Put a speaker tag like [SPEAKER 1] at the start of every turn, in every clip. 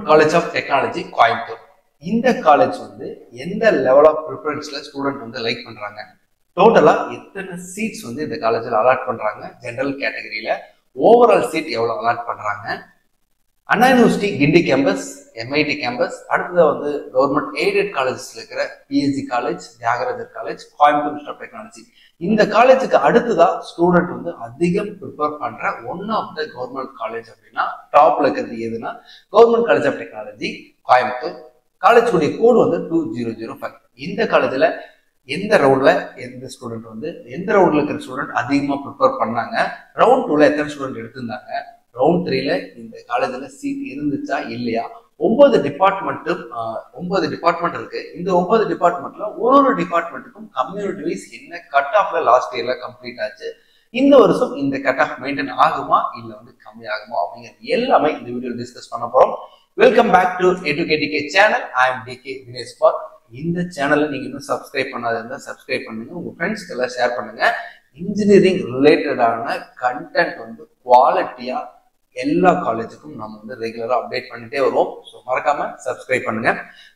[SPEAKER 1] College of Technology, Coimbatore. இந்த college வந்து எந்த லெவல் ஆஃப் ப்ரிஃபரன்ஸ்ல ஸ்டூடெண்ட் வந்து லைக் பண்றாங்க, டோட்டலா எத்தனை சீட்ஸ் வந்து இந்த காலேஜில் அலாட் பண்றாங்க, ஜெனரல் கேட்டகரியில ஓவரால் சீட் எவ்வளவு அலாட் பண்றாங்க, Anna university Guindy campus, MIT campus, அடுத்தது வந்து கவர்மெண்ட் எய்டட் காலேஜஸ்ல இருக்கிற PSG college, Thiagarajar college, Coimbatore institute of technology. இந்த காலேஜுக்கு அடுத்ததா ஸ்டூடெண்ட் வந்து அதிகம் ப்ரிப்பேர் பண்ற one of the government college அப்படின்னா டாப்ல இருக்கிறது எதுனா government college of technology Coimbatore. காலேஜுடைய கோடு வந்து 2005. இந்த காலேஜ்ல எந்த ரவுண்ட்ல எந்த ஸ்டூடெண்ட் வந்து எந்த ரவுண்ட்ல இருக்கிற ஸ்டூடெண்ட் அதிகமா ப்ரிப்பேர் பண்ணாங்க, ரவுண்ட் 2ல எத்தனை ஸ்டூடெண்ட் எடுத்திருந்தாங்க, ரவுண்ட் 3ல இந்த காலேஜ்ல சீட் இருந்துச்சா இல்லையா, 9 டிபார்ட்மெண்ட் இருக்கு. இந்த 9 டிபார்ட்மெண்ட்ல ஒரு டிபார்ட்மெண்ட்டுக்கும் கம்யூனிட்டி வைஸ் என்ன கட் ஆஃப்ல லாஸ்ட் இயர்ல கம்ப்ளீட் ஆச்சு, இந்த வருஷம் இந்த கட் ஆஃப் மெயின்டைன் ஆகுமா இல்ல வந்து கம்மி ஆகுமா அப்படிங்கிறது எல்லாமே இந்த வீடியோ டிஸ்கஸ் பண்ண போறோம். Welcome back to A2KTK channel. I am DK Dinesh Paul. இந்த சேனலை நீங்க இன்னும் சப்ஸ்கிரைப் பண்ணாத இருந்தா சப்ஸ்கிரைப் பண்ணுங்க, உங்க ஃப்ரெண்ட்ஸ்க்கு எல்லாம் ஷேர் பண்ணுங்க. இன்ஜினியரிங் ரிலேட்டடான கண்டென்ட் வந்து குவாலிட்டியா எல்லா காலேஜுக்கும் நம்ம வந்து ரெகுலரா அப்டேட் பண்ணிட்டே வருவோம். ஸோ மறக்காம சப்ஸ்கிரைப் பண்ணுங்க.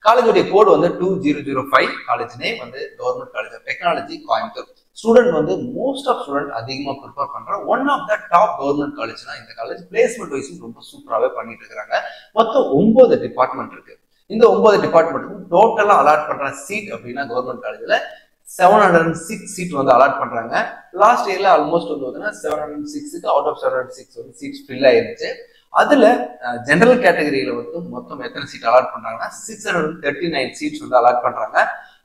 [SPEAKER 1] காலேஜுடைய கோடு வந்து 2005. காலேஜ் நேம் வந்து government college of technology Coimbatore. Student வந்து மோஸ்ட் ஆஃப் ஸ்டூடெண்ட் அதிகமாக ப்ரிப்பேர் பண்ற one of the top government காலேஜ்னா இந்த காலேஜ். பிளேஸ்மெண்ட் வைஸும் ரொம்ப சூப்பராகவே பண்ணிட்டு இருக்காங்க. மொத்தம் 9 டிபார்ட்மெண்ட் இருக்கு. இந்த 9 டிபார்ட்மெண்ட்டுக்கும் டோட்டலா அலாட் பண்ற சீட் அப்படின்னா கவர்மெண்ட் காலேஜ்ல 706 சீட் வந்து அலாட் பண்றாங்க. லாஸ்ட் இயர்ல ஆல்மோஸ்ட் வந்து 706க்கு அவுட் ஆஃப் 706 வந்து சீட்ஸ் ஃபில் ஆயிருச்சு. அதுல ஜெனரல் கேட்டகரியில வந்து மொத்தம் எத்தனை சீட் அலாட் பண்றாங்கன்னா 639 சீட்ஸ் வந்து அலாட் பண்றாங்க.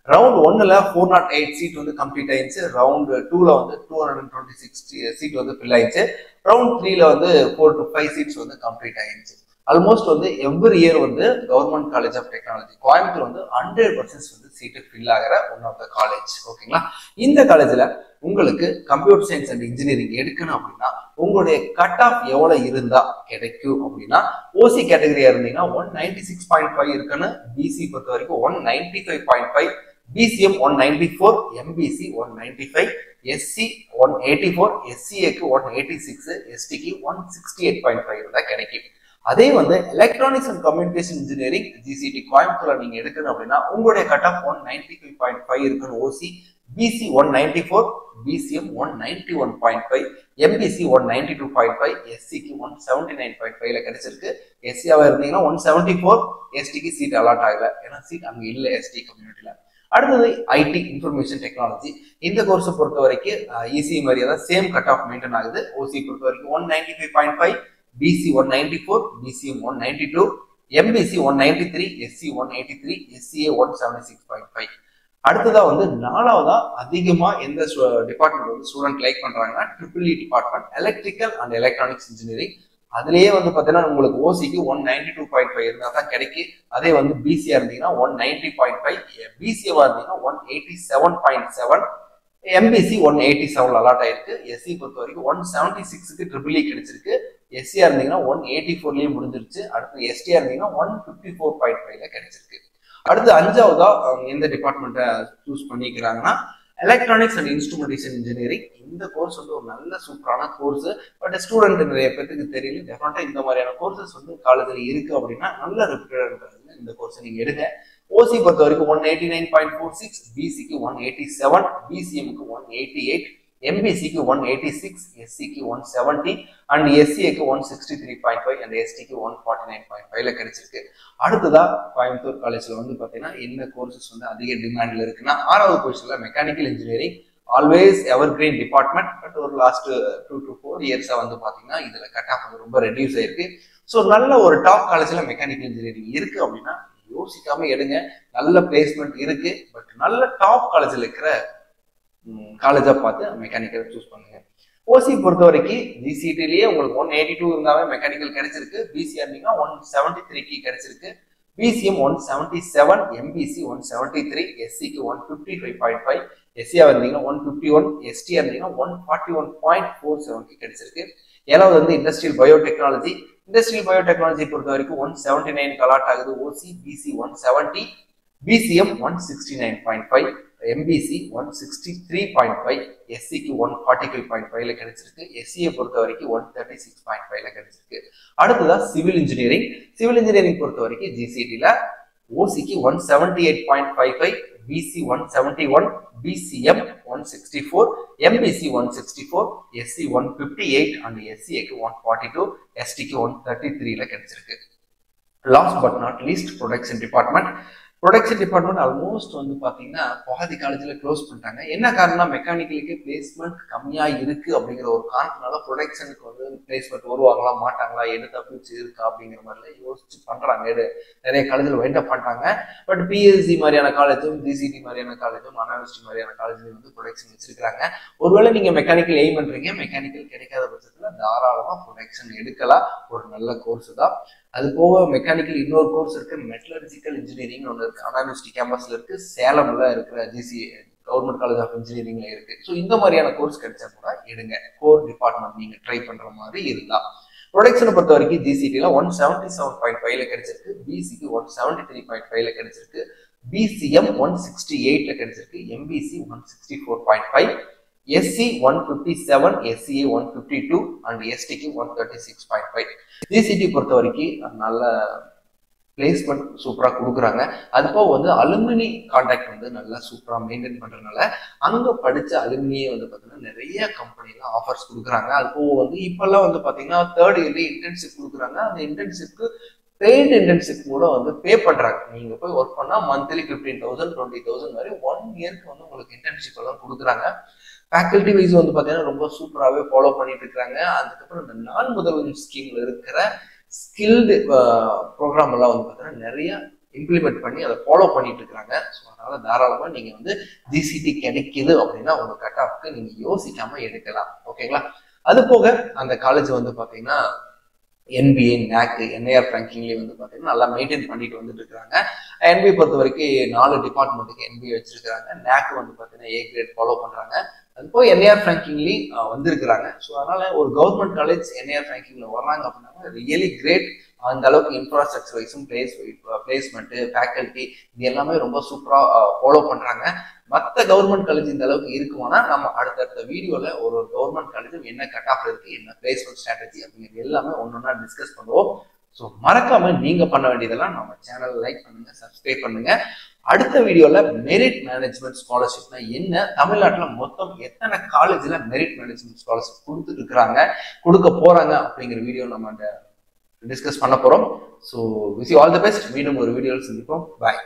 [SPEAKER 1] ரவுண்ட் 1ல 408 சீட் வந்து கம்ப்ளீட் ஆயிடுச்சு. ரவுண்ட் 2ல வந்து 226 சீட் வந்து ஃபில் ஆயிடுச்சு. ரவுண்ட் 3ல வந்து 4 to 5 சீட்ஸ் வந்து கம்ப்ளீட் ஆயிடுச்சு. ஆல்மோஸ்ட் வந்து எவ்ரி இயர் வந்து government college of technology Coimbatore வந்து 100% வந்து சீட்டு ஃபில் ஆகிற ஒன் ஆஃப் த காலேஜ். ஓகேங்களா? இந்த காலேஜ்ல உங்களுக்கு கம்ப்யூட்டர் சயின்ஸ் அண்ட் இன்ஜினியரிங் எடுக்கணும் அப்படின்னா உங்களுடைய கட் ஆஃப் எவ்வளவு இருந்தா கிடைக்கும் அப்படின்னா, ஓசி கேட்டகரியா இருந்தீங்கன்னா 196.5 இருக்குன்னு, பிசி பொறுத்த வரைக்கும் 195.5, பிசிஎம் 194, எம்பிசி 195, எஸ்சி 184, எஸ்சிஏக்கு 186, எஸ்டிக்கு 168.5 இருந்தா கிடைக்கும். அதே வந்து electronics and communication engineering GCT கோயம்புத்தூர்ல நீங்க எடுக்கணும் அப்படின்னா உங்களுடைய கட் ஆஃப் 195.5 இருக்குன்னு ஓசி, பிசி 194, பிசிஎம் 191.5, எம்பிசி 192.5, எஸ்சிக்கு 179.5ல கிடைச்சிருக்கு. எஸ்சியாவா இருந்தீங்கன்னா 174, எஸ்டிக்கு சீட் அலாட் ஆகல, ஏன்னா சீட் அங்க இல்ல எஸ்டி கம்யூனிட்டில. அடுத்தது ஐடி இன்ஃபர்மேஷன் டெக்னாலஜி. இந்த கோர்ஸை பொறுத்த வரைக்கும் இசி மாதிரியே தான் சேம் கட் ஆஃப் மெயின்டைன் ஆகுது. ஓசி பொறுத்த வரைக்கும் 195.5, BC 194, BCM 192, MBC 193, SC 183, SCA 176.5. அடுத்ததா வந்து நாலாவதா அதிகமா எந்த டிபார்ட்மெண்ட் வந்து ஸ்டூடெண்ட் லைக் பண்றாங்கன்னா triple department, electrical and electronics engineering. அதுலயே வந்து பாத்தீங்கன்னா உங்களுக்கு ஓசிக்கு 192.5 இருந்தா தான் கிடைக்கும். அதே வந்து பிசியா இருந்தீங்கன்னா 190.5, பிசிஏவா இருந்தீங்கன்னா 187.7, எம்பிசி 187 அலாட் ஆயிருக்கு. எஸ்சி பொறுத்த வரைக்கும் 176க்கு ட்ரிபிள் கிடைச்சிருக்கு. எஸ்சியா இருந்தீங்கன்னா 184லயே முடிஞ்சிருச்சு. அடுத்து எஸ்டியா இருந்தீங்கன்னா 154.5ல கிடைச்சிருக்கு. அடுத்து அஞ்சாவதா எந்த டிபார்ட்மெண்ட்டை சூஸ் பண்ணிக்கிறாங்கன்னா எலக்ட்ரானிக்ஸ் அண்ட் இன்ஸ்ட்ருமெண்டேஷன் இன்ஜினியரிங். இந்த கோர்ஸ் வந்து ஒரு நல்ல சூப்பரான கோர்ஸ். பட் ஸ்டூடெண்ட் நிறைய பேருக்கு தெரியல. டெஃபினட்டா இந்த மாதிரியான கோர்சஸ் வந்து காலேஜில் இருக்கு அப்படின்னா நல்ல ரெப்யூட்டட் இந்த கோர்ஸ் நீங்க எடுங்க. ஓசி பொறுத்த வரைக்கும் 189.46, பிசிக்கு 187, பிசிஎம்க்கு 188, எம்பிசிக்கு 186, எஸ்சிக்கு 170 அண்ட் எஸ்சிஏக்கு 163.5 அண்ட் எஸ்டிக்கு 149.5ல கிடைச்சிருக்கு. அடுத்ததா கோயம்புத்தூர் காலேஜ்ல வந்து பாத்தீங்கன்னா என்ன கோர்சஸ் வந்து அதிக டிமாண்ட்ல இருக்குன்னா, 6வது பொசிஷன்ல mechanical engineering. Always ever green department. But ஒரு லாஸ்ட் 2 to 4 இயர்ஸா வந்து பாத்தீங்கன்னா இதுல கட் ஆஃப் வந்து ரொம்ப ரெடியூஸ் ஆயிருக்கு. ஸோ நல்ல ஒரு டாப் காலேஜ்ல மெக்கானிக்கல் இன்ஜினியரிங் இருக்கு அப்படின்னா யோசிக்காம எடுங்க. நல்ல பிளேஸ்மெண்ட் இருக்கு. பட் நல்ல டாப் காலேஜ்ல இருக்கிற காலேஜா பார்த்து மெக்கானிக்கல் சூஸ் பண்ணுங்க. ஓசி பொறுத்த வரைக்கும் ஜிசிடிலேயே உங்களுக்கு 182 இருந்தாவே மெக்கானிக்கல் கிடைச்சிருக்கு. பிசிஆர் இருந்தீங்கன்னா 173க்கு கிடைச்சிருக்கு. பிசிஎம் 177, எம்பிசி 173, எஸ்சிக்கு 155.5, எஸ்சியா இருந்தீங்கன்னா 151, எஸ்டியா இருந்தீங்கன்னா 141.47க்கு கிடைச்சிருக்கு. ஏழாவது வந்து இண்டஸ்ட்ரியல் பயோடெக்னாலஜி. இண்டஸ்ட்ரியல் பயோடெக்னாலஜி பொறுத்த வரைக்கும் 179 அலாட் ஆகுது. ஓசி, பிசி 170, பிசிஎம் 169.5, எம்பிசி 163.5, எஸ்சிக்கு 145.5ல கிடைச்சிருக்கு. எஸ்சியை பொறுத்த வரைக்கும் 136.5ல கிடைச்சிருக்கு. அடுத்ததான் சிவில் இன்ஜினியரிங். சிவில் இன்ஜினியரிங் பொறுத்த வரைக்கும் ஜிசிடில ஓசிக்கு 178.55, BC 171, BCM 164, MBC 164, SC 158 and எஸ்சிஏக்கு 142, எஸ்டிக்கு 133ல கிடைச்சிருக்கு. Last but not least production department. Production department almost வந்து பாத்தீங்கன்னா பாதி காலேஜ்ல க்ளோஸ் பண்ணிட்டாங்க. என்ன காரணம்? மெக்கானிக்கலுக்கு பிளேஸ்மெண்ட் கம்மியா இருக்கு அப்படிங்கிற ஒரு காரணத்தினால ப்ரொடக்ஷனுக்கு வந்து பிளேஸ்மெண்ட் வருவாங்களா மாட்டாங்களா, எடுத்த பிடிச்சி இருக்கா அப்படிங்கிற மாதிரிலாம் யோசிச்சு பண்றாங்க. நிறைய காலேஜில் வைண்ட் அப் பண்ணிட்டாங்க. பட் பிஎஸ்சி மாதிரியான காலேஜும், டிசிடி மாதிரியான காலேஜும், அனாலிஸ்டி மாதிரியான காலேஜ்ல வந்து ப்ரொடக்ஷன் வச்சிருக்காங்க. ஒருவேளை நீங்க மெக்கானிக்கல் எய்ம் பண்றீங்க, மெக்கானிக்கல் கிடைக்காத பட்சத்துல தாராளமா ப்ரொடக்ஷன் எடுக்கலாம். ஒரு நல்ல கோர்ஸ் தான். அது போக மெக்கானிக்கல் இன்னொரு கோர்ஸ் இருக்கு, மெட்டலர்ஜிக்கல் இன்ஜினியரிங் ஒன்று இருக்கு, அனாலிஸ்டி கேம்பஸ்ல இருக்கு, சேலம்ல இருக்கிற ஜிசி கவர்மெண்ட் காலேஜ் ஆஃப் இன்ஜினியரிங்ல இருக்கு. ஸோ இந்த மாதிரியான கோர்ஸ் கிடைச்சா கூட எடுங்க. கோர் டிபார்ட்மெண்ட் நீங்க ட்ரை பண்ற மாதிரி இருந்தா. ப்ரொடக்ஷனை பொறுத்த வரைக்கும் ஜிசிடில 177.5ல கிடைச்சிருக்கு, பிசிக்கு 173.5ல கிடைச்சிருக்கு, பிசிஎம் 168ல கிடைச்சிருக்கு, எம்பிசி 164.5, எஸ்சி 157, எஸ்சிஏ 152 அண்ட் எஸ்டிக்கு 136.5. ஜிசிடி பொறுத்த வரைக்கும் நல்ல பிளேஸ்மெண்ட் சூப்பரா கொடுக்குறாங்க. அது போக வந்து அலுமினி கான்டாக்ட் வந்து நல்லா சூப்பரா மெயின்டைன் பண்றதுனால அங்க படிச்ச அலுமினியே வந்து பாத்தீங்கன்னா நிறைய கம்பெனில ஆஃபர்ஸ் கொடுக்குறாங்க. அது போக வந்து இப்பெல்லாம் வந்து பாத்தீங்கன்னா 3rd இயர்ல இன்டர்ன்ஷிப் கொடுக்குறாங்க. அந்த இன்டர்ன்ஷிப்க்கு பெய்ட் இன்டர்ன்ஷிப் கூட வந்து பே பண்றாங்க. நீங்க போய் ஒர்க் பண்ணா மந்த்லி 15,000 20,000 மாதிரி 1 இயர்க்கு வந்து உங்களுக்கு இன்டர்ன்ஷிப் எல்லாம் கொடுக்குறாங்க. ஃபேக்கல்டி வைஸ் வந்து பாத்தீங்கன்னா ரொம்ப சூப்பராகவே ஃபாலோ பண்ணிட்டு இருக்காங்க. அதுக்கப்புறம் இந்த நான் முதல்வன் ஸ்கீம்ல இருக்கிற ஸ்கில்டு ப்ரோக்ராம் எல்லாம் வந்து பாத்தீங்கன்னா நிறைய இம்ப்ளிமெண்ட் பண்ணி அதை ஃபாலோ பண்ணிட்டு இருக்காங்க. ஸோ அதனால தாராளமா நீங்க வந்து ஜிசிடி கிடைக்குது அப்படின்னா உங்க கட் ஆஃப்க்கு நீங்க யோசிக்காம எடுக்கலாம். ஓகேங்களா? அது போக அந்த காலேஜ் வந்து பாத்தீங்கன்னா என்பிஏ, NAC, என்ஐஆர் ரேங்கிங்லேயே வந்து பார்த்தீங்கன்னா நல்லா மெயின்டைன் பண்ணிட்டு வந்துட்டு இருக்காங்க. என்பிஏ பொறுத்த வரைக்கும் 4 டிபார்ட்மெண்ட்டுக்கு என்பிஏ வச்சிருக்காங்க. NAC வந்து பார்த்தீங்கன்னா A கிரேட் ஃபாலோ பண்றாங்க. அது போய் என்ஐஆர் ரேங்கிங்லேயும் வந்திருக்கிறாங்க. ஸோ அதனால ஒரு கவர்மெண்ட் காலேஜ் என்ஐஆர் ரேங்கிங்ல வர்றாங்க அப்படின்னா ரியலி கிரேட். அந்த அளவுக்கு இன்ஃப்ராஸ்ட்ரக்சர் வைஸும் பிளேஸ்மெண்ட், ஃபேக்கல்டி இது எல்லாமே ரொம்ப சூப்பரா ஃபாலோ பண்றாங்க. மற்ற கவர்மெண்ட் காலேஜ் இந்த அளவுக்கு இருக்குமானா நம்ம அடுத்தடுத்த வீடியோல ஒரு கவர்மெண்ட் காலேஜும் என்ன கட் ஆஃப் இருக்கு, என்ன பிளேஸ்மெண்ட் ஸ்ட்ராட்டஜி அப்படிங்கிறது எல்லாமே ஒன்னொன்னா டிஸ்கஸ் பண்ணுவோம். ஸோ மறக்காம நீங்க பண்ண வேண்டியதெல்லாம் நம்ம சேனல் லைக் பண்ணுங்க, சப்ஸ்கிரைப் பண்ணுங்க. அடுத்த வீடியோல மெரிட் மேனேஜ்மெண்ட் ஸ்காலர்ஷிப்னா என்ன, தமிழ்நாட்டுல மொத்தம் எத்தனை காலேஜ்ல மெரிட் மேனேஜ்மெண்ட் ஸ்காலர்ஷிப் கொடுத்துட்டு இருக்கிறாங்க, கொடுக்க போறாங்க அப்படிங்கிற வீடியோ நம்ம டிஸ்கஸ் பண்ண போறோம். So wish you all the best. மீண்டும் ஒரு வீடியோவில் சந்திப்போம். பாய்.